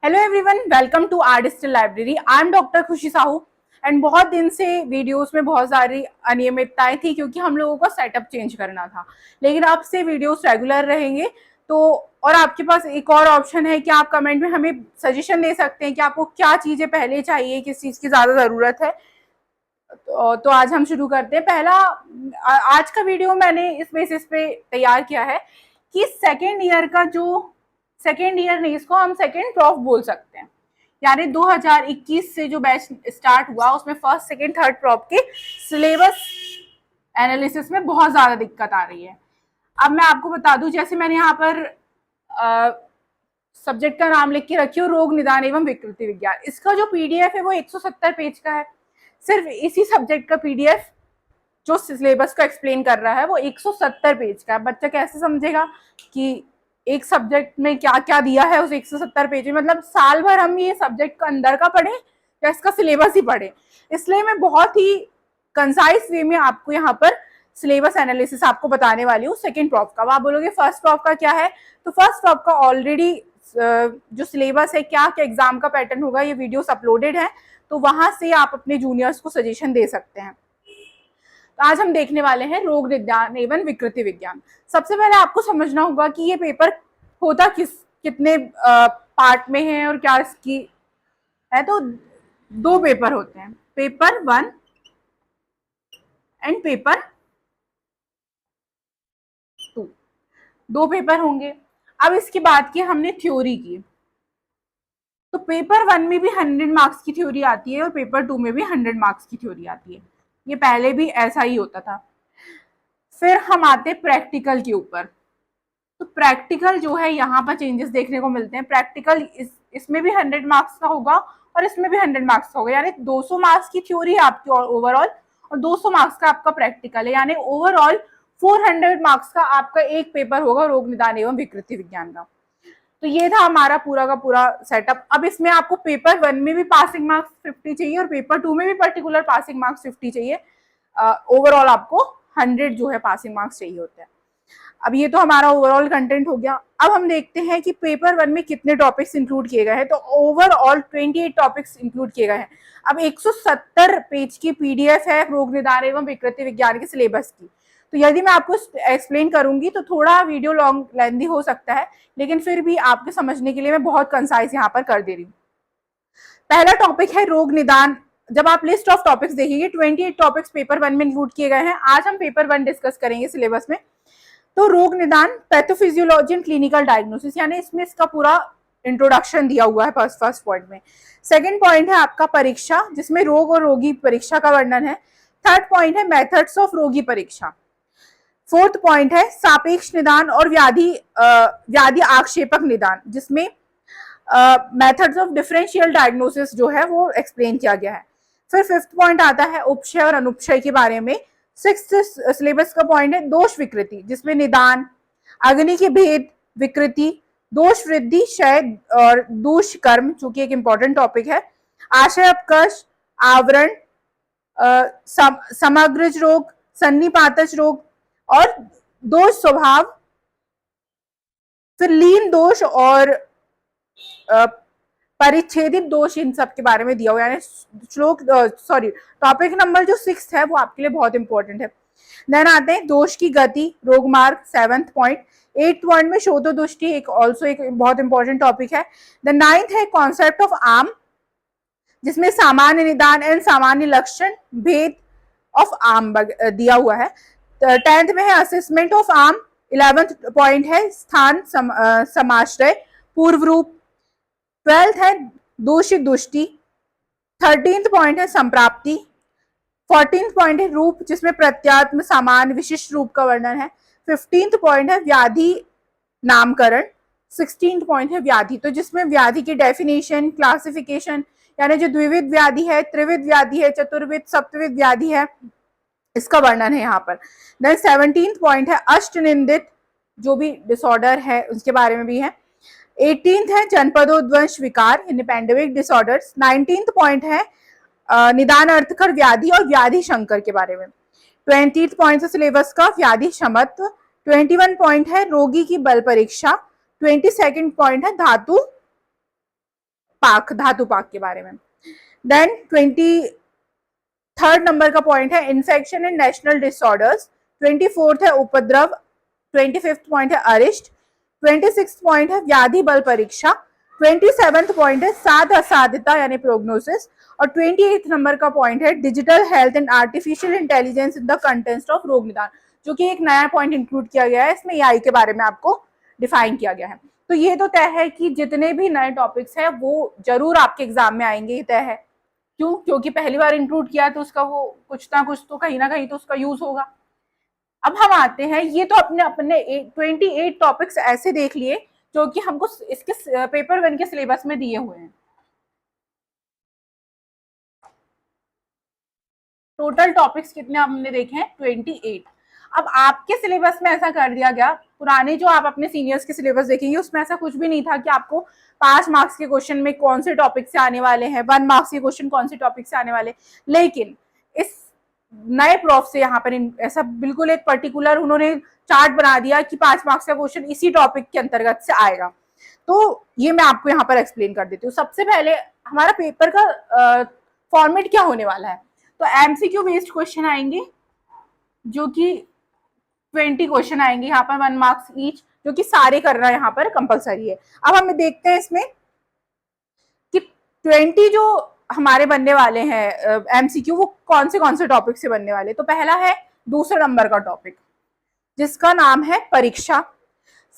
Hello everyone, welcome to our digital library. I am doctor Khushi Sahu and बहुत दिन से videos में बहुत सारी अनियमितताएं थी क्योंकि हम लोगों को सेटअप चेंज करना था। लेकिन अब से वीडियोस रेगुलर रहेंगे। तो और आपके पास एक और ऑप्शन है कि आप कमेंट में हमें सजेशन दे सकते हैं कि आपको क्या चीज़ें पहले चाहिए, किस चीज़ की ज़्यादा ज़रूरत है। तो आज हम शुरू करते हैं। पहला आज का वीडियो मैंने इस बेसिस पे तैयार किया है कि सेकेंड ईयर का जो सेकेंड ईयर नहीं, इसको हम सेकेंड प्रॉफ बोल सकते हैं। यानी 2021 से जो बैच स्टार्ट हुआ उसमें फर्स्ट सेकेंड थर्ड प्रॉप के सिलेबस एनालिसिस में बहुत ज्यादा दिक्कत आ रही है। अब मैं आपको बता दूं, जैसे मैंने यहाँ पर सब्जेक्ट का नाम लिख के रखी हो, रोग निदान एवं विकृति विज्ञान। इसका जो पीडीएफ है वो 170 पेज का है। सिर्फ इसी सब्जेक्ट का पीडीएफ जो सिलेबस को एक्सप्लेन कर रहा है वो 170 पेज का है। बच्चा कैसे समझेगा कि एक सब्जेक्ट में क्या क्या दिया है उस 170 पेज में? मतलब साल भर हम ये सब्जेक्ट का अंदर का पढ़े या इसका सिलेबस ही पढ़े। इसलिए मैं बहुत ही कंसाइज वे में आपको यहाँ पर सिलेबस एनालिसिस आपको बताने वाली हूँ सेकेंड प्रॉफ का। आप बोलोगे फर्स्ट प्रॉफ का क्या है? तो फर्स्ट प्रॉफ का ऑलरेडी जो सिलेबस है, क्या क्या एग्जाम का पैटर्न होगा, ये वीडियोस अपलोडेड है, तो वहां से आप अपने जूनियर्स को सजेशन दे सकते हैं। तो आज हम देखने वाले हैं रोग विज्ञान एवं विकृति विज्ञान। सबसे पहले आपको समझना होगा कि ये पेपर होता कितने पार्ट में है और क्या इसकी है। तो दो पेपर होते हैं, पेपर 1 एंड पेपर 2। दो पेपर होंगे। अब इसकी बात की हमने थ्योरी की, तो पेपर 1 में भी 100 मार्क्स की थ्योरी आती है और पेपर 2 में भी 100 मार्क्स की थ्योरी आती है। ये पहले भी ऐसा ही होता था। फिर हम आते प्रैक्टिकल के ऊपर। तो प्रैक्टिकल जो है, यहाँ पर चेंजेस देखने को मिलते हैं। प्रैक्टिकल इसमें भी 100 मार्क्स का होगा और इसमें भी 100 मार्क्स का होगा। यानी 200 मार्क्स की थ्योरी है आपकी ओवरऑल और 200 मार्क्स का आपका प्रैक्टिकल है। यानी ओवरऑल 400 मार्क्स का आपका एक पेपर होगा रोग निदान एवं विकृति विज्ञान का। तो ये था हमारा पूरा का पूरा सेटअप। अब इसमें आपको पेपर 1 में भी पासिंग मार्क्स 50 चाहिए और पेपर 2 में भी पर्टिकुलर पासिंग मार्क्स 50 चाहिए। ओवरऑल आपको 100 जो है पासिंग मार्क्स चाहिए होते हैं। अब ये तो हमारा ओवरऑल कंटेंट हो गया। अब हम देखते हैं कि पेपर 1 में कितने टॉपिक्स इंक्लूड किए गए हैं। तो ओवरऑल 28 टॉपिक्स इंक्लूड किए गए हैं। अब 170 पेज की पीडीएफ है रोग निदान एवं विकृति विज्ञान के सिलेबस की। तो यदि मैं आपको एक्सप्लेन करूंगी तो थोड़ा वीडियो लॉन्ग लेंदी हो सकता है, लेकिन फिर भी आपके समझने के लिए मैं बहुत कंसाइज यहाँ पर कर दे रही हूँ। पहला टॉपिक है रोग निदान। जब आप लिस्ट ऑफ टॉपिक्स देखेंगे 28 टॉपिक्स पेपर 1 में इंक्लूड किए गए हैं। आज हम पेपर 1 डिस्कस करेंगे सिलेबस में। तो रोग निदान, पैथोफिजियोलॉजी एंड क्लिनिकल डायग्नोसिस, यानी इसमें इसका पूरा इंट्रोडक्शन दिया हुआ है फर्स्ट पॉइंट में। सेकंड पॉइंट है आपका परीक्षा, जिसमें रोग और रोगी परीक्षा का वर्णन है। थर्ड पॉइंट है मेथड्स ऑफ रोगी परीक्षा। फोर्थ पॉइंट है सापेक्ष निदान और व्याधि आक्षेपक निदान, जिसमें मेथड्स ऑफ डिफरेंशियल डायग्नोसिस जो है वो एक्सप्लेन किया गया है। फिर फिफ्थ पॉइंट आता है उपक्षय और अनुपक्षय के बारे में। सिक्स्थ सिलेबस का पॉइंट है दोष विकृति, जिसमें निदान, अग्नि के भेद, विकृति, दोष वृद्धि, क्षय और दुष्कर्म, जो कि एक इंपॉर्टेंट टॉपिक है, आशय अपकर्ष, आवरण, समग्रज रोग, सन्निपातज रोग और दोष स्वभाव, फिर लीन दोष और परिच्छेदित दोष, इन सब के बारे में दिया हुआ है। श्लोक टॉपिक नंबर जो 6 है वो आपके लिए बहुत इंपॉर्टेंट है। देन आते हैं दोष की गति, रोग मार्ग, 7th पॉइंट। 8th पॉइंट में शोधो दृष्टि, एक बहुत इंपॉर्टेंट टॉपिक है। द 9th है कॉन्सेप्ट ऑफ आर्म, जिसमें सामान्य निदान एंड सामान्य लक्षण, भेद ऑफ आर्म दिया हुआ है। 10th में है assessment of arm. 11th point है स्थान समाश्रय, पूर्व रूप। 12th है दूषित दृष्टि। 13th पॉइंट है संप्राप्ति। 14th पॉइंट है रूप, जिसमें प्रत्यात्म, सामान्य, विशिष्ट रूप का वर्णन है। 15th पॉइंट है व्याधि नामकरण। 16th पॉइंट है व्याधि, तो जिसमें व्याधि की डेफिनेशन, क्लासिफिकेशन, यानी जो द्विविध व्याधि है, त्रिविध व्याधि है, चतुर्विध, सप्तविध व्याधि है, इसका वर्णन है यहाँ पर। देन 17th पॉइंट है अष्टनिंदित, जो भी डिसऑर्डर है उसके बारे में भी है। 18th है जनपदोद्वंश विकार, पैंडेमिक डिसऑर्डर्स। 19th पॉइंट है निदान अर्थकर व्याधि और व्याधि शंकर के बारे में। 20th पॉइंट है सिलेबस का व्याधि क्षमत्व। 21 पॉइंट है रोगी की बल परीक्षा। 22nd पॉइंट है धातु पाक, धातु पाक के बारे में। देन 23rd नंबर का पॉइंट है infection in national disorders, 24th है उपद्रव, 25th पॉइंट है अरिष्ट, 26th पॉइंट है व्याधि बल परीक्षा, 27th पॉइंट है साध असाध्यता यानी प्रोग्नोसिस, और 28th नंबर का पॉइंट है digital health and artificial intelligence in the context of रोग निदान, जो कि एक नया पॉइंट इंक्लूड किया गया है इसमें, एआई के बारे में आपको डिफाइन किया गया है। तो ये तो तय है कि जितने भी नए टॉपिक्स हैं वो जरूर आपके एग्जाम में आएंगे, ये तय है। क्यों? क्योंकि पहली बार इंक्लूड किया तो उसका वो कुछ ना कहीं तो उसका यूज होगा। अब हम आते हैं, ये तो अपने अपने 28 टॉपिक्स ऐसे देख लिए जो कि हमको इसके पेपर 1 के सिलेबस में दिए हुए हैं। टोटल टॉपिक्स कितने हमने देखे हैं? 28। अब आपके सिलेबस में ऐसा कर दिया गया, पुराने जो आप अपने सीनियर्स के सिलेबस देखेंगे उसमें ऐसा कुछ भी नहीं था कि आपको 5 मार्क्स के क्वेश्चन में कौन से टॉपिक से आने वाले हैं, 1 मार्क्स के क्वेश्चन कौन से टॉपिक से आने वाले। लेकिन इस नए प्रॉफ से यहाँ पर ऐसा बिल्कुल एक पर्टिकुलर उन्होंने चार्ट बना दिया कि 5 मार्क्स का क्वेश्चन इसी टॉपिक के अंतर्गत से आएगा। तो ये मैं आपको यहाँ पर एक्सप्लेन कर देती हूँ। सबसे पहले हमारा पेपर का फॉर्मेट क्या होने वाला है, तो एमसीक्यू बेस्ड क्वेश्चन आएंगे जो कि 20 क्वेश्चन आएंगे यहाँ पर 1 मार्क्स ईच, जो कि सारे करना यहाँ पर कंपलसरी है। अब हम देखते हैं इसमें कि 20 जो हमारे बनने वाले हैं एमसीक्यू वो कौन से टॉपिक से बनने वाले। तो पहला है दूसरे नंबर का टॉपिक जिसका नाम है परीक्षा।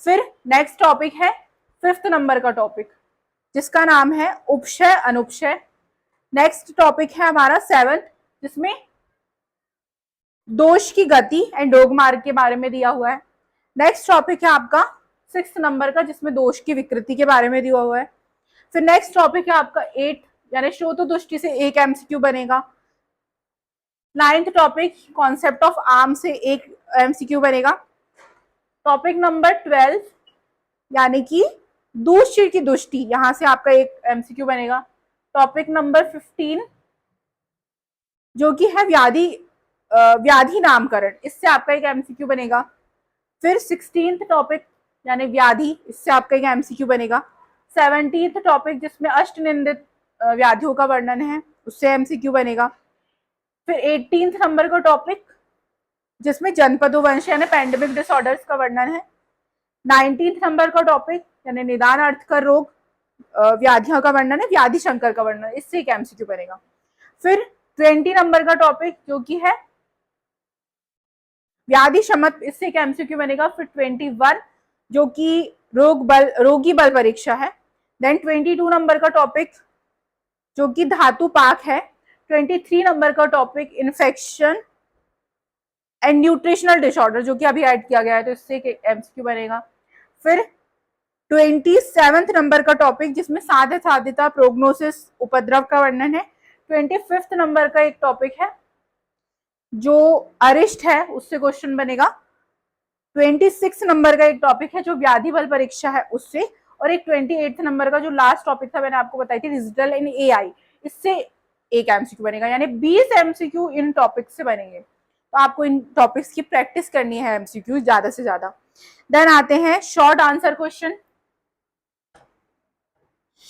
फिर नेक्स्ट टॉपिक है 5th नंबर का टॉपिक जिसका नाम है उपशय अनुपशय। नेक्स्ट टॉपिक है हमारा 7th जिसमें दोष की गति एंड रोग मार्ग के बारे में दिया हुआ है। नेक्स्ट टॉपिक है आपका 6th नंबर का जिसमें दोष की विकृति के बारे में दिया हुआ है। फिर नेक्स्ट टॉपिक है आपका 8 यानी श्रोत दृष्टि से एक एमसीक्यू बनेगा। 9th topic concept of arm से एक एमसीक्यू बनेगा। टॉपिक नंबर 12 यानी कि दूसरे की दृष्टि, यहां से आपका एक एमसीक्यू बनेगा। टॉपिक नंबर 15 जो कि है व्याधि नामकरण, इससे आपका एक एमसीक्यू बनेगा। फिर 16th टॉपिक यानी व्याधि, इससे आपका एक एमसीक्यू बनेगा। 17th टॉपिक जिसमें अष्टनिंदित व्याधियों का वर्णन है, उससे एमसीक्यू बनेगा। फिर 18th नंबर का टॉपिक जिसमें जनपदोवंश यानी पैंडेमिक डिसऑर्डर्स का वर्णन है। 19th नंबर का टॉपिक यानी निदान अर्थकर रोग व्याधियों का वर्णन है, व्याधि शंकर का वर्णन, इससे एक एमसीक्यू बनेगा। फिर 20 नंबर का टॉपिक जो कि है व्याधि शमत, इससे एक एमसीक्यू बनेगा। फिर 21 जो कि रोगी बल परीक्षा है। देन 22 नंबर का टॉपिक जो कि धातु पाक है। 23 नंबर का topic infection and nutritional disorder जो कि अभी ऐड किया गया है, तो इससे एक एमसीक्यू बनेगा। फिर 27th नंबर का टॉपिक जिसमें साध्यता प्रोग्नोसिस उपद्रव का वर्णन है। 25th नंबर का एक टॉपिक है जो अरिष्ट है, उससे क्वेश्चन बनेगा। 26 नंबर का एक टॉपिक है जो व्याधि बल परीक्षा है उससे, और एक 28th नंबर का जो लास्ट टॉपिक था मैंने आपको बताई थी डिजिटल इन एआई, इससे एक एमसीक्यू बनेगा। यानी 20 एमसीक्यू इन टॉपिक से बनेंगे। तो आपको इन टॉपिक्स की प्रैक्टिस करनी है एमसीक्यू ज्यादा से ज्यादा। देन आते हैं short answer question.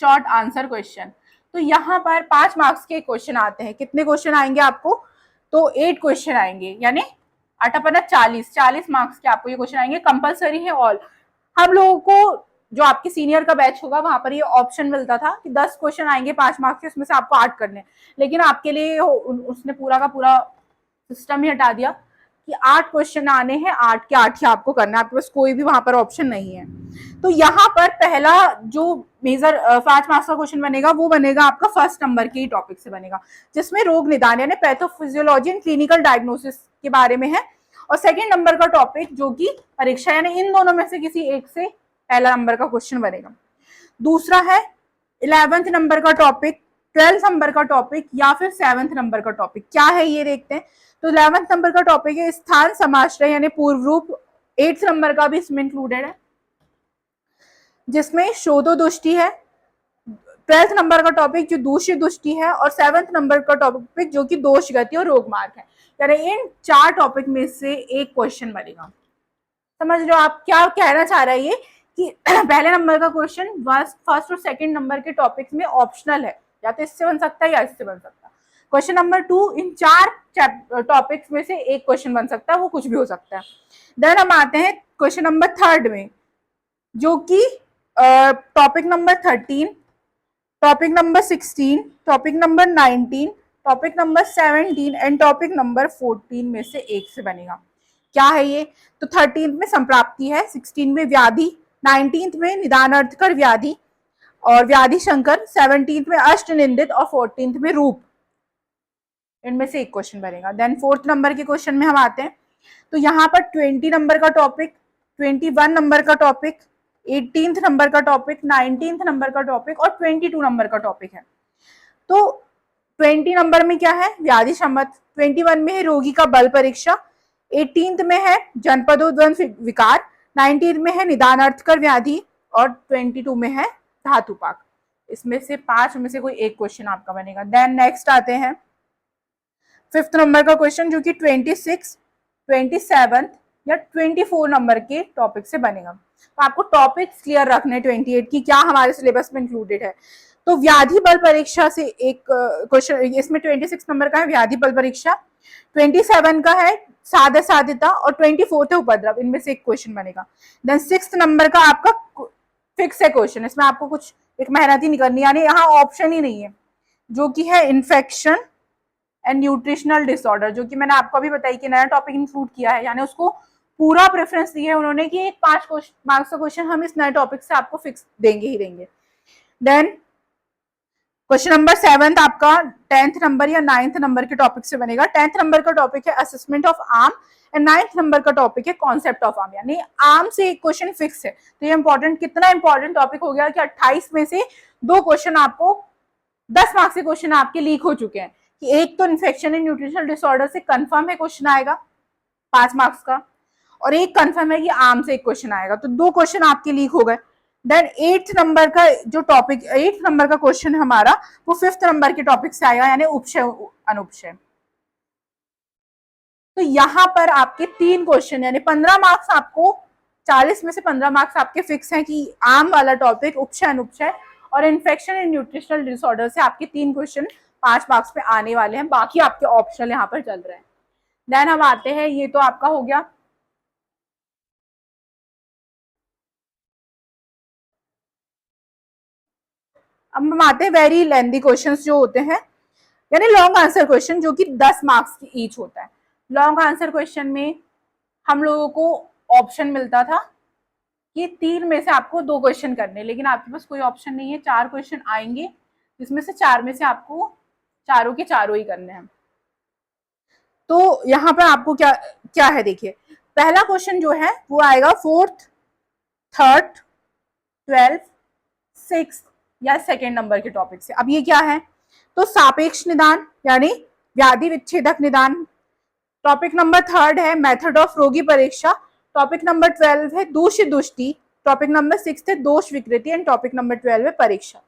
Short answer question, तो यहाँ पर 5 मार्क्स के क्वेश्चन आते हैं। कितने क्वेश्चन आएंगे आपको? तो 8 क्वेश्चन आएंगे, यानी 8 40 मार्क्स के आपको ये क्वेश्चन आएंगे। कंपलसरी है ऑल। हम लोगों को जो आपके सीनियर का बैच होगा वहां पर ये ऑप्शन मिलता था कि 10 क्वेश्चन आएंगे 5 मार्क्स के, उसमें से आपको 8 करने, लेकिन आपके लिए उसने पूरा का पूरा सिस्टम ही हटा दिया कि 8 क्वेश्चन आने हैं, 8 के 8 ही आपको करना है, आपके पास कोई भी वहां पर ऑप्शन नहीं है। तो यहाँ पर पहला जो मेजर 5 मार्क्स का क्वेश्चन बनेगा वो बनेगा आपका 1st नंबर के टॉपिक से बनेगा, जिसमें रोग निदान यानी पैथोफिजियोलॉजी एंड क्लिनिकल डायग्नोसिस के बारे में है। और 2nd नंबर का टॉपिक जो कि परीक्षा यानी इन दोनों में से किसी एक से पहला नंबर का क्वेश्चन बनेगा। दूसरा है 11th नंबर का टॉपिक, 12th नंबर का टॉपिक या फिर 7th नंबर का टॉपिक। क्या है ये देखते हैं। तो 11th नंबर का टॉपिक है स्थान समाश्रय यानी पूर्व रूप। 8th नंबर का भी इसमें इंक्लूडेड है जिसमें शोधो दुष्टि है। 12th नंबर का टॉपिक जो दूसरी दुष्टि है, और 7th नंबर का टॉपिक जो कि दोष गति और रोग मार्ग है। यानी इन 4 टॉपिक में से एक क्वेश्चन बनेगा। समझ लो आप क्या कहना चाह रहा है ये कि पहले नंबर का क्वेश्चन फर्स्ट और सेकंड नंबर के टॉपिक्स में ऑप्शनल है, या तो इससे बन सकता है या इससे बन सकता है। क्वेश्चन नंबर 2 इन 4 टॉपिक्स में से एक क्वेश्चन बन सकता है, वो कुछ भी हो सकता है। देन हम आते हैं क्वेश्चन नंबर 3 में, जो कि topic number 13, topic number 16, topic number 19, topic number 17 and topic number 14 में से एक से बनेगा। क्या है ये? तो 13 में संप्राप्ति है, 16 में व्याधि, 19 में निदान अर्थकर व्याधि और व्याधि शंकर, 17 में अष्ट निंदित और 14 में रूप। इनमें से एक क्वेश्चन बनेगा। देन 4th नंबर के क्वेश्चन में हम आते हैं, तो यहाँ पर 20 नंबर का टॉपिक, 21 नंबर का टॉपिक, 18th नंबर का टॉपिक, 19th नंबर का टॉपिक और 22 नंबर का टॉपिक है। तो 20 नंबर में क्या है? व्याधि सम्मत, 21 में है रोगी का बल परीक्षा, 18th में है जनपदोद्वंद विकार, 19 में है निदान अर्थकर व्याधि और 22 में है धातुपाक। इसमें से 5 में से कोई एक क्वेश्चन आपका बनेगा। देन नेक्स्ट आते हैं 5th नंबर का क्वेश्चन, जो कि 26, 27 या 24 नंबर के टॉपिक से बनेगा। तो आपको टॉपिक्स क्लियर रखने 28 की क्या हमारे सिलेबस में इंक्लूडेड है। तो व्याधि बल परीक्षा से एक क्वेश्चन, इसमें 26 नंबर का है व्याधि बल परीक्षा, 27 का है साध्य साध्यता और 24 है उपद्रव। इनमें से एक क्वेश्चन बनेगा। देन 6th नंबर का आपका फिक्स है क्वेश्चन, इसमें आपको कुछ एक मेहनत ही नहीं करनी, यानी यहाँ ऑप्शन ही नहीं है, जो कि है इन्फेक्शन एंड न्यूट्रिशनल डिसऑर्डर, जो कि मैंने आपको अभी बताई कि नया टॉपिक इंक्लूड किया है, यानी उसको पूरा प्रेफरेंस दिया है उन्होंने कि एक 5 मार्क्स का क्वेश्चन हम इस नए टॉपिक से आपको फिक्स देंगे ही देंगे। देन क्वेश्चन नंबर 7 आपका 10th नंबर या 9th नंबर के टॉपिक से बनेगा। 10th नंबर का टॉपिक है assessment of arm and 9th number का टॉपिक है कॉन्सेप्ट ऑफ आर्म, यानी आर्म से एक क्वेश्चन फिक्स है। तो ये इंपॉर्टेंट, कितना इंपॉर्टेंट टॉपिक हो गया कि 28 में से 2 क्वेश्चन आपको 10 मार्क्स के क्वेश्चन आपके लीक हो चुके हैं, कि एक तो इन्फेक्शन एंड न्यूट्रिशनल डिसऑर्डर से कंफर्म है क्वेश्चन आएगा 5 मार्क्स का, और एक कंफर्म है कि आर्म से एक क्वेश्चन आएगा, तो 2 क्वेश्चन आपके लीक हो गए। देन 8th नंबर का जो टॉपिक, 8th नंबर का क्वेश्चन हमारा वो 5th नंबर के टॉपिक से आएगा, यानी उपशय अनुपशय। तो यहाँ पर आपके 3 क्वेश्चन, यानी 15 मार्क्स आपको, 40 में से 15 मार्क्स आपके फिक्स हैं कि आर्म वाला टॉपिक, उपशय अनुपशय और इन्फेक्शन एंड न्यूट्रिशनल डिसऑर्डर से आपके 3 क्वेश्चन 5 मार्क्स पे आने वाले हैं, बाकी आपके ऑप्शनल यहाँ पर चल रहे हैं। देन हम आते हैं, ये तो आपका हो गया अब हम आते हैं वेरी लेंथी क्वेश्चंस जो होते हैं, यानी लॉन्ग आंसर क्वेश्चन, जो कि 10 मार्क्स की ईच होता है। लॉन्ग आंसर क्वेश्चन में हम लोगों को ऑप्शन मिलता था कि 3 में से आपको 2 क्वेश्चन करने, लेकिन आपके पास कोई ऑप्शन नहीं है, 4 क्वेश्चन आएंगे जिसमें से 4 में से आपको चारों के चारों ही करने हैं। तो यहाँ पर आपको क्या क्या है, देखिए पहला क्वेश्चन जो है वो आएगा 4th, 3rd, 12th, 6th या सेकेंड नंबर के टॉपिक से। अब ये क्या है, तो सापेक्ष निदान यानी व्याधि विच्छेदक निदान, टॉपिक नंबर 3rd है मेथड ऑफ रोगी परीक्षा, टॉपिक नंबर 12 है दूष्य दुष्टि, टॉपिक नंबर 6 है दोष विकृति एंड टॉपिक नंबर 12 है परीक्षा।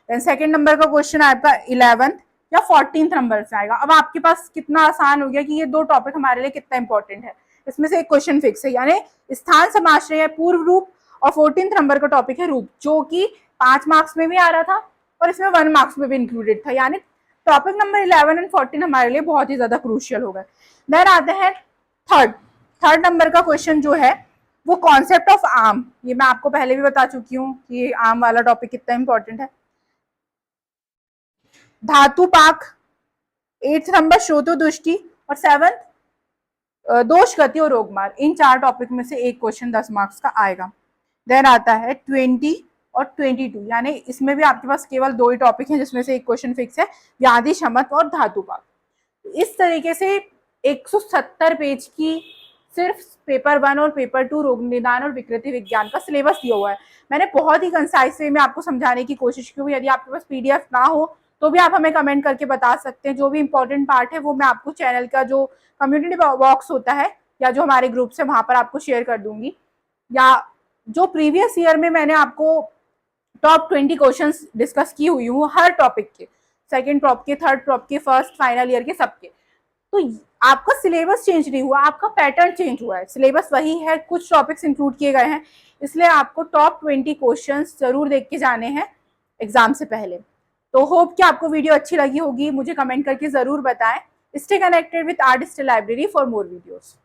देन सेकेंड नंबर का क्वेश्चन आपका 11th या 14th नंबर से आएगा। अब आपके पास कितना आसान हो गया कि ये 2 टॉपिक हमारे लिए कितना इंपॉर्टेंट है, इसमें से एक क्वेश्चन फिक्स है, यानी स्थान समाश्रय है पूर्व रूप, और 14th नंबर का टॉपिक है रूप, जो कि 5 मार्क्स में भी आ रहा था और इसमें 1 मार्क्स में भी इंक्लूडेड था, यानी टॉपिक नंबर 11 एंड 14 हमारे लिए बहुत ही ज्यादा क्रूशियल हो गए। देन आते हैं थर्ड नंबर का क्वेश्चन जो है वो कॉन्सेप्ट ऑफ आर्म, ये मैं आपको पहले भी बता चुकी हूँ कि आर्म वाला टॉपिक कितना इंपॉर्टेंट है। धातुपाक, 8th नंबर श्रोतो दृष्टि और 7th दोष गति और रोगमार। इन 4 टॉपिक में से एक क्वेश्चन 10 मार्क्स का आएगा। देन आता है 20 और 22, यानी इसमें भी आपके पास केवल 2 ही टॉपिक हैं जिसमें से एक क्वेश्चन फिक्स है, व्याधि शमत और धातुपाक। इस तरीके से 170 पेज की सिर्फ पेपर 1 और पेपर 2 रोग निदान और विकृति विज्ञान का सिलेबस दिया हुआ है। मैंने बहुत ही कंसाइज वे में आपको समझाने की कोशिश की। यदि आपके पास पीडीएफ ना हो तो भी आप हमें कमेंट करके बता सकते हैं, जो भी इंपॉर्टेंट पार्ट है वो मैं आपको चैनल का जो कम्युनिटी बॉक्स होता है या जो हमारे ग्रुप से वहां पर आपको शेयर कर दूंगी, या जो प्रीवियस ईयर में मैंने आपको टॉप 20 क्वेश्चंस डिस्कस की हुई हूँ हर टॉपिक के, सेकंड प्रॉप के, थर्ड प्रॉप के, फर्स्ट फाइनल ईयर के, सबके। तो आपका सिलेबस चेंज नहीं हुआ, आपका पैटर्न चेंज हुआ है, सिलेबस वही है, कुछ टॉपिक्स इंक्लूड किए गए हैं, इसलिए आपको टॉप 20 क्वेश्चंस जरूर देख के जाने हैं एग्जाम से पहले। तो होप कि आपको वीडियो अच्छी लगी होगी, मुझे कमेंट करके जरूर बताएं। Stay connected with our digital library for more videos.